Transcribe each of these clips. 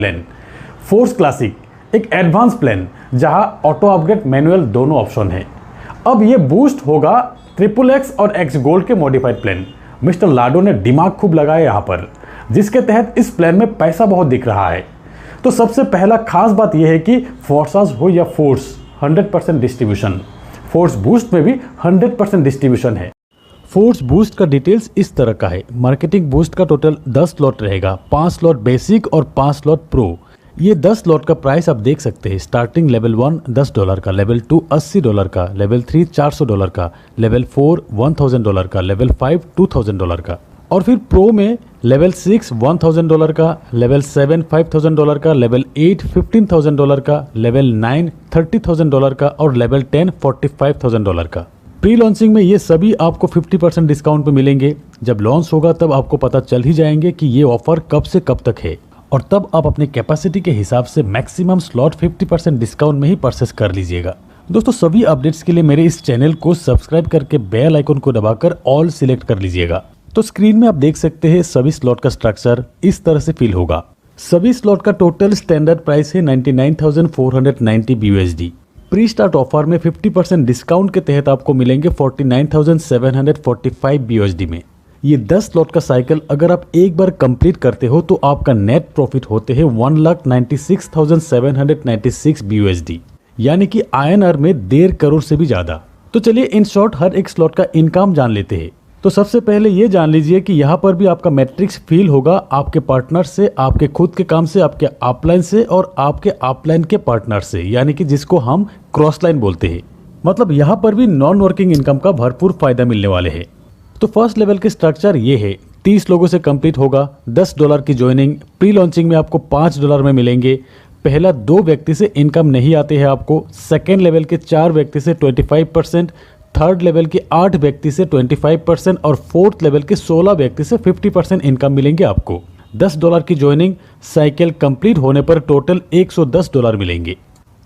Plan. Force classic एक advance plan जहां auto upgrade manual दोनों ऑप्शन है। अब ये बूस्ट होगा XXX और एक्स गोल्ड के मॉडिफाइड प्लान। मिस्टर लाडो ने दिमाग खूब लगाया यहाँ पर, जिसके तहत इस प्लान में पैसा बहुत दिख रहा है। तो सबसे पहला खास बात यह है कि फोर्साज हो या फोर्स 100% डिस्ट्रीब्यूशन। फोर्स बूस्ट में भी 100% डिस्ट्रीब्यूशन है। फोर्स बूस्ट का डिटेल्स इस तरह का है। मार्केटिंग बूस्ट का टोटल 10 स्लॉट रहेगा, 5 स्लॉट बेसिक और 5 स्लॉट प्रो। ये 10 स्लॉट का प्राइस आप देख सकते हैं। स्टार्टिंग लेवल 1 $10 का, लेवल 2 $80 का, लेवल 3 $400 का, लेवल 4 $1000 का, लेवल 5 $2000 का, और फिर प्रो में लेवल 6 $1000 का, लेवल 7 $5000 का, लेवल 8 $15000 का, लेवल 9 $30000 का और लेवल 10 $45000 का। प्री लॉन्चिंग में ये सभी आपको 50% डिस्काउंट पे मिलेंगे। जब लॉन्च होगा तब आपको पता चल ही जाएंगे कि ये ऑफर कब से कब तक है, और तब आप अपने कैपेसिटी के हिसाब से मैक्सिमम स्लॉट 50% डिस्काउंट में ही परचेस कर लीजिएगा। दोस्तों, सभी अपडेट्स के लिए मेरे इस चैनल को सब्सक्राइब करके बेल आइकन को दबाकर ऑल सिलेक्ट कर लीजिएगा। तो स्क्रीन में आप देख सकते हैं सभी स्लॉट का स्ट्रक्चर इस तरह से फिल होगा। सभी स्लॉट का टोटल स्टैंडर्ड प्राइस है 99,490 BUSD। प्री स्टार्ट ऑफर में 50% डिस्काउंट के तहत आपको मिलेंगे 49,745 BUSD में। ये 10 स्लॉट का साइकिल अगर आप एक बार कंप्लीट करते हो तो आपका नेट प्रॉफिट होते हैं 1,96,796 BUSD, यानी कि INR में 1.5 करोड़ से भी ज्यादा। तो चलिए इन शॉर्ट हर एक स्लॉट का इनकम जान लेते हैं। तो सबसे पहले ये जान लीजिए कि यहाँ पर भी आपका मैट्रिक्स फील होगा आपके पार्टनर से, आपके खुद के काम से, आपके अपलाइन से और आपके अपलाइन के पार्टनर से, यानी कि जिसको हम क्रॉस लाइन बोलते हैं। मतलब यहाँ पर भी नॉन वर्किंग इनकम का भरपूर फायदा मिलने वाले है। तो फर्स्ट लेवल के स्ट्रक्चर ये है। 30 लोगों से कंप्लीट होगा, $10 की ज्वाइनिंग। प्री लॉन्चिंग में आपको $5 में मिलेंगे। पहला 2 व्यक्ति से इनकम नहीं आते हैं आपको। सेकेंड लेवल के 4 व्यक्ति से 25%, थर्ड लेवल के 8 व्यक्ति से 25% और फोर्थ लेवल के 16 व्यक्ति से 50% इनकम मिलेंगे आपको। $10 की ज्वाइनिंग, साइकिल कंप्लीट होने पर टोटल $110 मिलेंगे।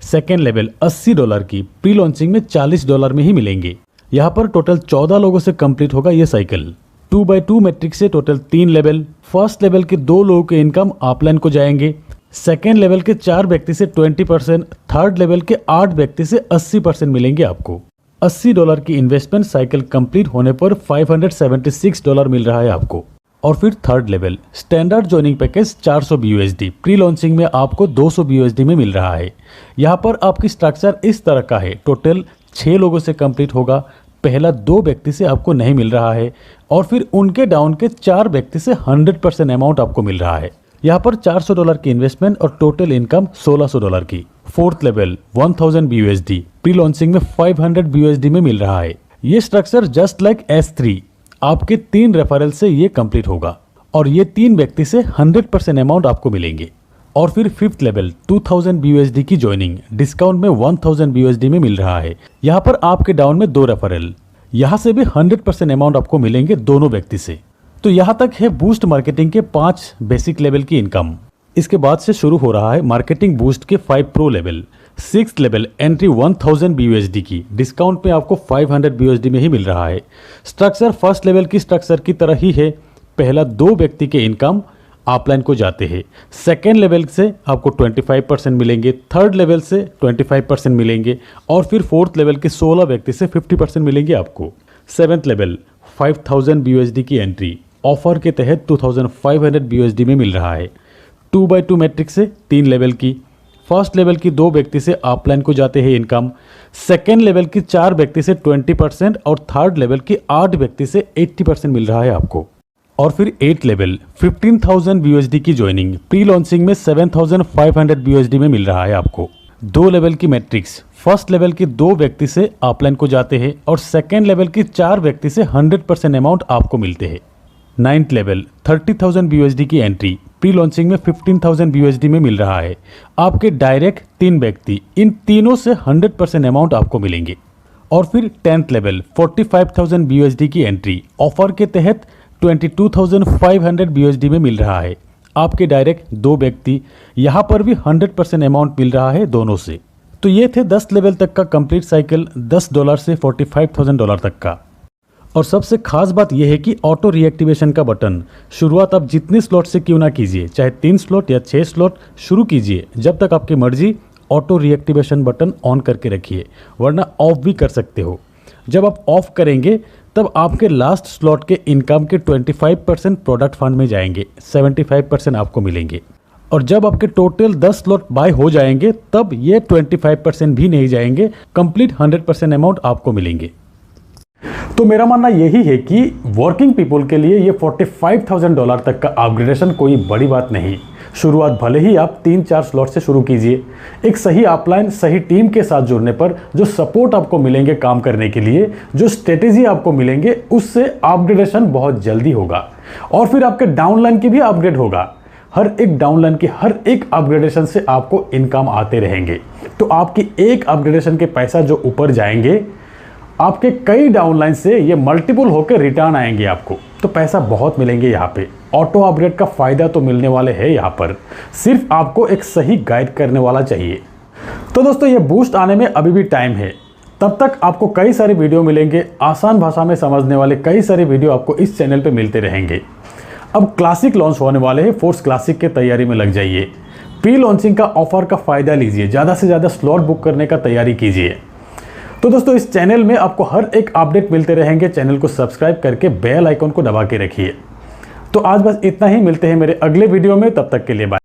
सेकेंड लेवल $80 की, प्री लॉन्चिंग में $40 में ही मिलेंगे। यहाँ पर टोटल 14 लोगों से कंप्लीट होगा ये साइकिल। 2x2 मैट्रिक्स से टोटल 3 लेवल। फर्स्ट लेवल के 2 लोगों के इनकम अपलाइन को जाएंगे। सेकेंड लेवल के 4 व्यक्ति से 20%, थर्ड लेवल के 8 व्यक्ति से 80% मिलेंगे आपको। $80 की इन्वेस्टमेंट साइकिल कंप्लीट होने पर $576 मिल रहा है आपको। और फिर third level standard joining package 400 BUSD, pre launching में आपको 200 BUSD में मिल रहा है। यहाँ पर आपकी स्ट्रक्चर इस तरह का है। टोटल 6 लोगों से कंप्लीट होगा। पहला 2 व्यक्ति से आपको नहीं मिल रहा है और फिर उनके डाउन के 4 व्यक्ति से 100% अमाउंट आपको मिल रहा है। यहाँ पर $400 की इन्वेस्टमेंट और टोटल इनकम $1600 की। Fourth level 1000 BUSD, pre launching में 500 BUSD में मिल रहा है। ये स्ट्रक्चर जस्ट लाइक S3 आपके 3 रेफरल से ये कंप्लीट होगा और ये 3 व्यक्ति से 100% अमाउंट आपको मिलेंगे। और फिर फिफ्थ लेवल 2000 BUSD की ज्वाइनिंग, डिस्काउंट में 1000 BUSD में मिल रहा है। यहाँ पर आपके डाउन में 2 रेफरल, यहाँ से भी 100% अमाउंट आपको मिलेंगे दोनों व्यक्ति से। तो यहाँ तक है बूस्ट मार्केटिंग के 5 बेसिक लेवल की इनकम। इसके बाद से शुरू हो रहा है मार्केटिंग बूस्ट के 5 pro level. 6th level entry 1000 BUSD की, डिस्काउंट में आपको 500 BUSD में ही मिल रहा है। स्ट्रक्चर फर्स्ट लेवल की स्ट्रक्चर की तरह ही है। पहला 2 व्यक्ति के इनकम अपलाइन को जाते हैं। सेकेंड लेवल से आपको 25% मिलेंगे, थर्ड लेवल से 25% मिलेंगे और फिर फोर्थ लेवल के 16 व्यक्ति से 50% मिलेंगे आपको। 7th लेवल 5000 BUSD की एंट्री ऑफर के तहत 2500 BUSD में मिल रहा है। 2x2 मैट्रिक्स से 3 लेवल की। फर्स्ट लेवल की 2 व्यक्ति से अपलाइन को जाते हैं इनकम। सेकेंड लेवल की 4 व्यक्ति से 20% और थर्ड लेवल की 8 व्यक्ति से 80% मिल रहा है आपको। और फिर 8th लेवल 15,000 BUSD की ज्वाइनिंग, प्री लॉन्चिंग में 7,500 BUSD में मिल रहा है आपको। 2 लेवल की मैट्रिक्स, फर्स्ट लेवल के 2 व्यक्ति से अपलाइन को जाते हैं और सेकेंड लेवल की 4 व्यक्ति से 100% अमाउंट आपको मिलते हैं। 9th लेवल 30,000 BUSD की एंट्री, प्री लॉन्चिंग में 15,000 BUSD में मिल रहा है। आपके डायरेक्ट 3 व्यक्ति, इन तीनों से 100% अमाउंट आपको मिलेंगे। और फिर 10th लेवल 45,000 BUSD की एंट्री ऑफर के तहत 22,500 BUSD में मिल रहा है। आपके डायरेक्ट 2 व्यक्ति, यहाँ पर भी 100% अमाउंट मिल रहा है दोनों से। तो ये थे 10 लेवल तक का कंप्लीट साइकिल, $10 से $45,000 तक का। और सबसे खास बात यह है कि ऑटो रीएक्टिवेशन का बटन शुरुआत आप जितने स्लॉट से क्यों ना कीजिए, चाहे 3 स्लॉट या 6 स्लॉट शुरू कीजिए, जब तक आपकी मर्जी ऑटो रीएक्टिवेशन बटन ऑन करके रखिए, वरना ऑफ भी कर सकते हो। जब आप ऑफ करेंगे तब आपके लास्ट स्लॉट के इनकम के 25% प्रोडक्ट फंड में जाएंगे, 75% आपको मिलेंगे। और जब आपके टोटल 10 स्लॉट बाय हो जाएंगे तब ये 25% भी नहीं जाएंगे, कंप्लीट 100% अमाउंट आपको मिलेंगे। तो मेरा मानना यही है कि वर्किंग पीपल के लिए ये $45,000 तक का अपग्रेडेशन कोई बड़ी बात नहीं। शुरुआत भले ही आप 3-4 स्लॉट से शुरू कीजिए। एक सही अपलाइन, सही टीम के साथ जुड़ने पर जो सपोर्ट आपको मिलेंगे काम करने के लिए, जो स्ट्रेटेजी आपको मिलेंगे, उससे अपग्रेडेशन बहुत जल्दी होगा और फिर आपके डाउनलाइन की भी अपग्रेड होगा। हर एक डाउनलाइन की हर एक अपग्रेडेशन से आपको इनकम आते रहेंगे। तो आपकी एक अपग्रेडेशन के पैसा जो ऊपर जाएंगे, आपके कई डाउनलाइन से ये मल्टीपल होकर रिटर्न आएंगे आपको, तो पैसा बहुत मिलेंगे यहाँ पे। ऑटो अपग्रेड का फायदा तो मिलने वाले है यहाँ पर, सिर्फ आपको एक सही गाइड करने वाला चाहिए। तो दोस्तों ये बूस्ट आने में अभी भी टाइम है, तब तक आपको कई सारे वीडियो मिलेंगे, आसान भाषा में समझने वाले कई सारे वीडियो आपको इस चैनल पे मिलते रहेंगे। अब क्लासिक लॉन्च होने वाले हैं, फोर्स क्लासिक के तैयारी में लग जाइए। प्री लॉन्चिंग का ऑफर का फायदा लीजिए, ज़्यादा से ज़्यादा स्लॉट बुक करने का तैयारी कीजिए। तो दोस्तों इस चैनल में आपको हर एक अपडेट मिलते रहेंगे, चैनल को सब्सक्राइब करके बेल आइकन को दबा के रखिए। तो आज बस इतना ही, मिलते हैं मेरे अगले वीडियो में, तब तक के लिए बाय।